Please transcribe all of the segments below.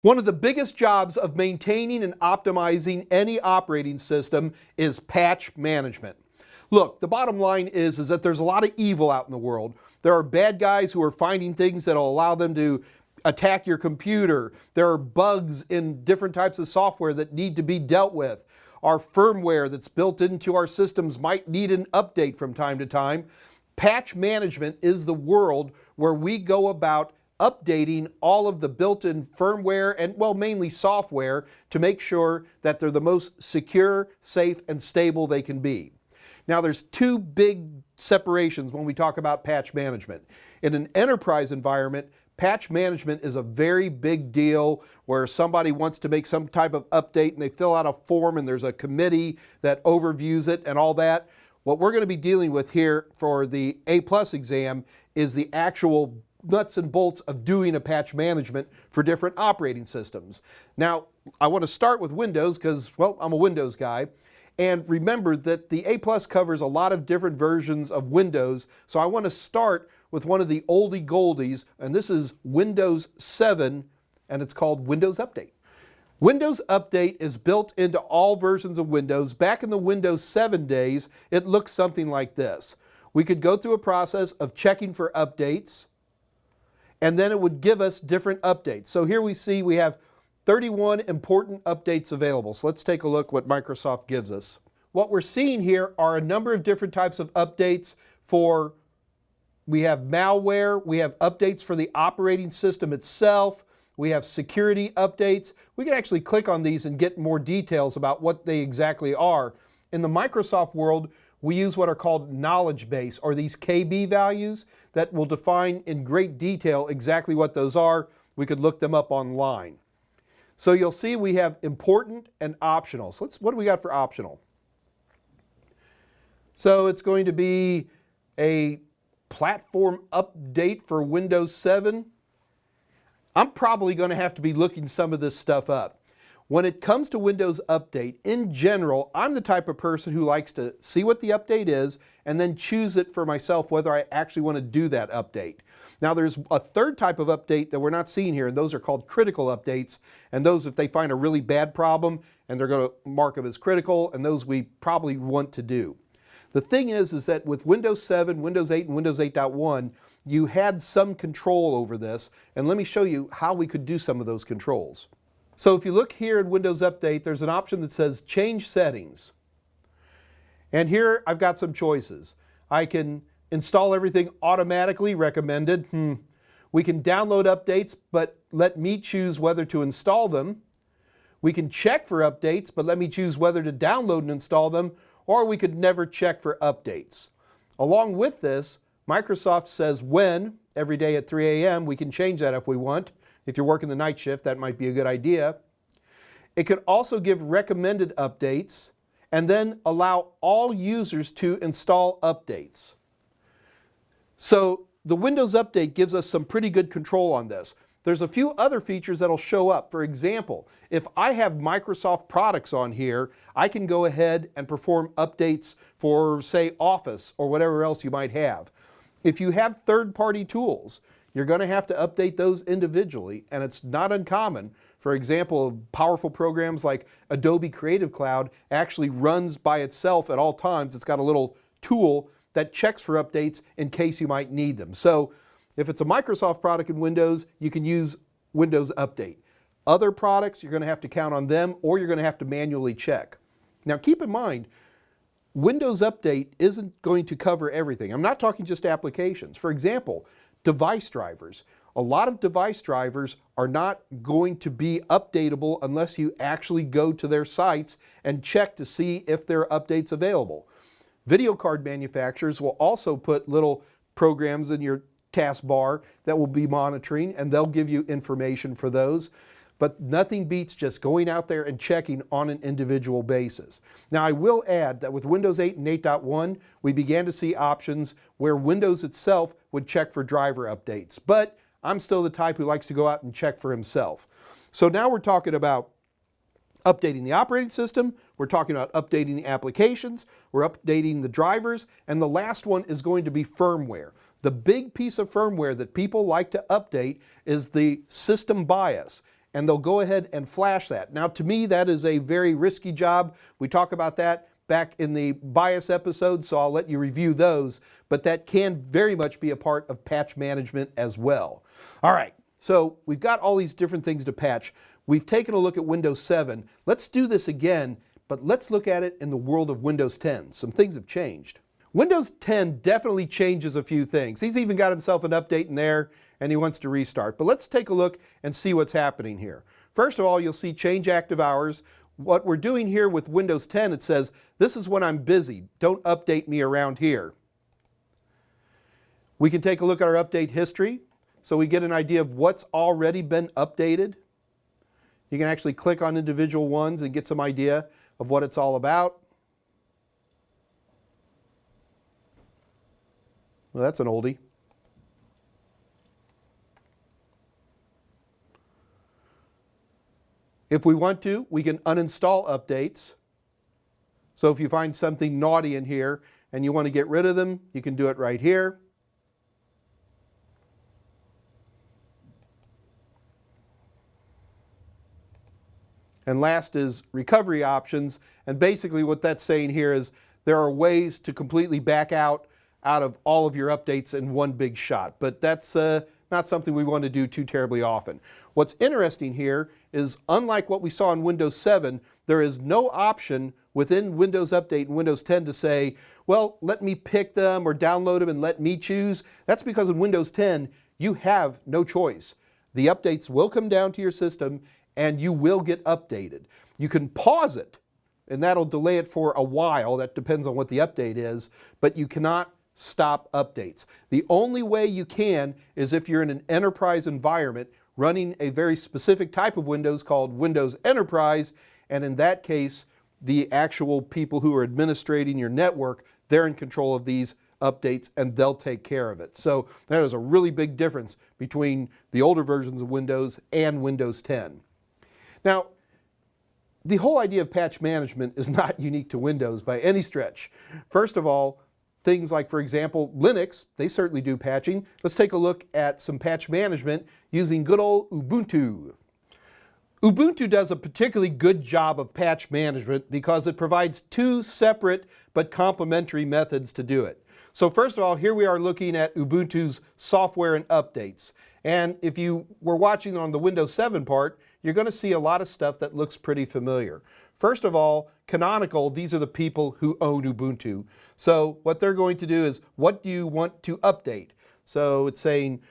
One of the biggest jobs of maintaining and optimizing any operating system is patch management. Look, the bottom line is that there's a lot of evil out in the world. There are bad guys who are finding things that will allow them to attack your computer. There are bugs in different types of software that need to be dealt with. Our firmware that's built into our systems might need an update from time to time. Patch management is the world where we go about updating all of the built-in firmware and, well, mainly software to make sure that they're the most secure, safe, and stable they can be. Now, there's two big separations when we talk about patch management. In an enterprise environment, patch management is a very big deal where somebody wants to make some type of update and they fill out a form and there's a committee that overviews it and all that. What we're going to be dealing with here for the A+ exam is the actual nuts and bolts of doing a patch management for different operating systems. Now, I want to start with Windows because, well, I'm a Windows guy. And remember that the A+ covers a lot of different versions of Windows, so I want to start with one of the oldie goldies, and this is Windows 7, and it's called Windows Update. Windows Update is built into all versions of Windows. Back in the Windows 7 days, it looked something like this. We could go through a process of checking for updates, and then it would give us different updates. So here we see we have 31 important updates available. So let's take a look what Microsoft gives us. What we're seeing here are a number of different types of updates for, we have malware, we have updates for the operating system itself, we have security updates. We can actually click on these and get more details about what they exactly are. In the Microsoft world, we use what are called knowledge base, or these KB values that will define in great detail exactly what those are. We could look them up online. So you'll see we have important and optional. So what do we got for optional? So it's going to be a platform update for Windows 7. I'm probably going to have to be looking some of this stuff up. When it comes to Windows Update, in general, I'm the type of person who likes to see what the update is and then choose it for myself whether I actually want to do that update. Now, there's a third type of update that we're not seeing here, and those are called critical updates. And those, if they find a really bad problem, and they're going to mark them as critical, and those we probably want to do. The thing is that with Windows 7, Windows 8, and Windows 8.1, you had some control over this, and let me show you how we could do some of those controls. So if you look here in Windows Update, there's an option that says Change Settings. And here I've got some choices. I can install everything automatically, recommended. We can download updates, but let me choose whether to install them. We can check for updates, but let me choose whether to download and install them, or we could never check for updates. Along with this, Microsoft says when, every day at 3 a.m., we can change that if we want. If you're working the night shift, that might be a good idea. It could also give recommended updates and then allow all users to install updates. So the Windows Update gives us some pretty good control on this. There's a few other features that'll show up. For example, if I have Microsoft products on here, I can go ahead and perform updates for, say, Office or whatever else you might have. If you have third-party tools, you're going to have to update those individually, and it's not uncommon. For example, powerful programs like Adobe Creative Cloud actually runs by itself at all times. It's got a little tool that checks for updates in case you might need them. So if it's a Microsoft product in Windows, you can use Windows Update. Other products, you're going to have to count on them, or you're going to have to manually check. Now keep in mind, Windows Update isn't going to cover everything. I'm not talking just applications. For example, device drivers. A lot of device drivers are not going to be updatable unless you actually go to their sites and check to see if there are updates available. Video card manufacturers will also put little programs in your taskbar that will be monitoring, and they'll give you information for those. But nothing beats just going out there and checking on an individual basis. Now, I will add that with Windows 8 and 8.1, we began to see options where Windows itself would check for driver updates. But I'm still the type who likes to go out and check for himself. So now we're talking about updating the operating system, we're talking about updating the applications, we're updating the drivers, and the last one is going to be firmware. The big piece of firmware that people like to update is the system BIOS. and they'll go ahead and flash that. Now, to me, that is a very risky job. We talk about that back in the BIOS episode, so I'll let you review those, but that can very much be a part of patch management as well. All right, so we've got all these different things to patch. We've taken a look at Windows 7. Let's do this again, but let's look at it in the world of Windows 10. Some things have changed. Windows 10 definitely changes a few things. He's even got himself an update in there, and he wants to restart. But let's take a look and see what's happening here. First of all, you'll see change active hours. What we're doing here with Windows 10, it says, this is when I'm busy. Don't update me around here. We can take a look at our update history, so we get an idea of what's already been updated. You can actually click on individual ones and get some idea of what it's all about. Well, that's an oldie. If we want to, we can uninstall updates. So if you find something naughty in here and you want to get rid of them, you can do it right here. And last is recovery options. And basically what that's saying here is there are ways to completely back out of all of your updates in one big shot. But that's not something we want to do too terribly often. What's interesting here is, unlike what we saw in Windows 7, there is no option within Windows Update and Windows 10 to say, well, let me pick them or download them and let me choose. That's because in Windows 10, you have no choice. The updates will come down to your system and you will get updated. You can pause it, and that'll delay it for a while. That depends on what the update is, but you cannot stop updates. The only way you can is if you're in an enterprise environment running a very specific type of Windows called Windows Enterprise, and in that case, the actual people who are administrating your network, they're in control of these updates and they'll take care of it. So that is a really big difference between the older versions of Windows and Windows 10. Now, the whole idea of patch management is not unique to Windows by any stretch. First of all, things like, for example, Linux, they certainly do patching. Let's take a look at some patch management using good old Ubuntu. Ubuntu does a particularly good job of patch management because it provides two separate but complementary methods to do it. So first of all, here we are looking at Ubuntu's software and updates. And if you were watching on the Windows 7 part, you're going to see a lot of stuff that looks pretty familiar. First of all, Canonical, these are the people who own Ubuntu. So what they're going to do is, what do you want to update? So it's saying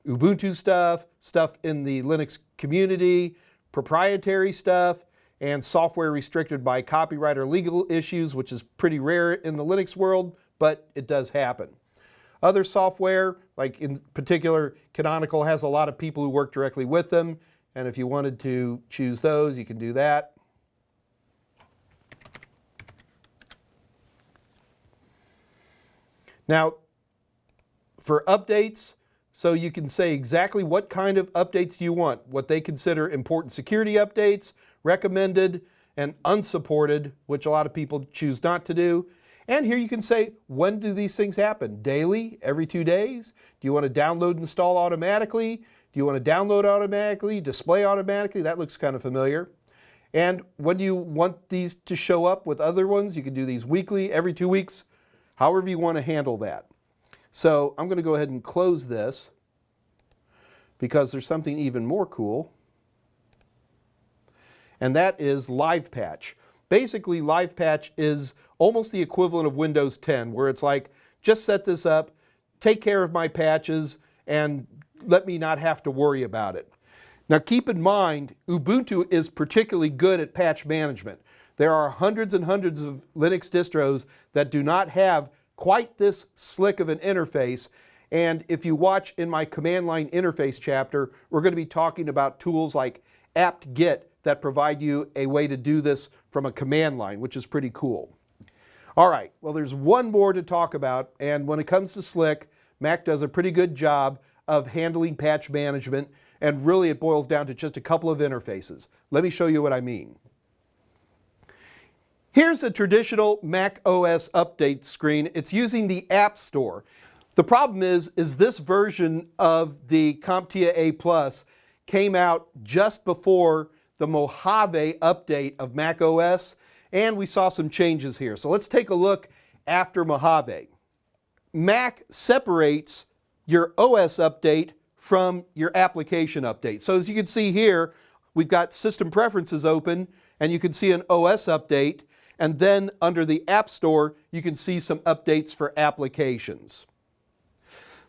Ubuntu stuff, stuff in the Linux community, proprietary stuff, and software restricted by copyright or legal issues, which is pretty rare in the Linux world, but it does happen. Other software, like in particular, Canonical has a lot of people who work directly with them, and if you wanted to choose those, you can do that. Now, for updates, so you can say exactly what kind of updates you want, what they consider important security updates, recommended, and unsupported, which a lot of people choose not to do. And here you can say, when do these things happen? Daily? Every 2 days? Do you want to download and install automatically? Do you want to download automatically, display automatically? That looks kind of familiar. And when do you want these to show up with other ones? You can do these weekly, every 2 weeks, however you want to handle that. So I'm going to go ahead and close this because there's something even more cool, and that is Live Patch. Basically, Live Patch is almost the equivalent of Windows 10, where it's like, just set this up, take care of my patches, and let me not have to worry about it. Now keep in mind, Ubuntu is particularly good at patch management. There are hundreds and hundreds of Linux distros that do not have quite this slick of an interface, and if you watch in my command line interface chapter, we're going to be talking about tools like apt-get that provide you a way to do this from a command line, which is pretty cool. All right, well, there's one more to talk about, and when it comes to Slick, Mac does a pretty good job of handling patch management, and really it boils down to just a couple of interfaces. Let me show you what I mean. Here's a traditional Mac OS update screen. It's using the App Store. The problem is this version of the CompTIA A+ came out just before the Mojave update of Mac OS, and we saw some changes here. So let's take a look after Mojave. Mac separates your OS update from your application update. So as you can see here, we've got System Preferences open, and you can see an OS update, and then under the App Store, you can see some updates for applications.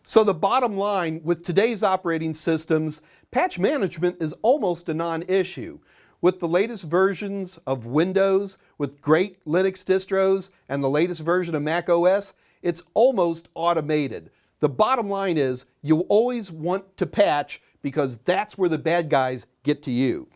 So the bottom line, with today's operating systems, patch management is almost a non-issue. With the latest versions of Windows, with great Linux distros, and the latest version of Mac OS, it's almost automated. The bottom line is, you always want to patch because that's where the bad guys get to you.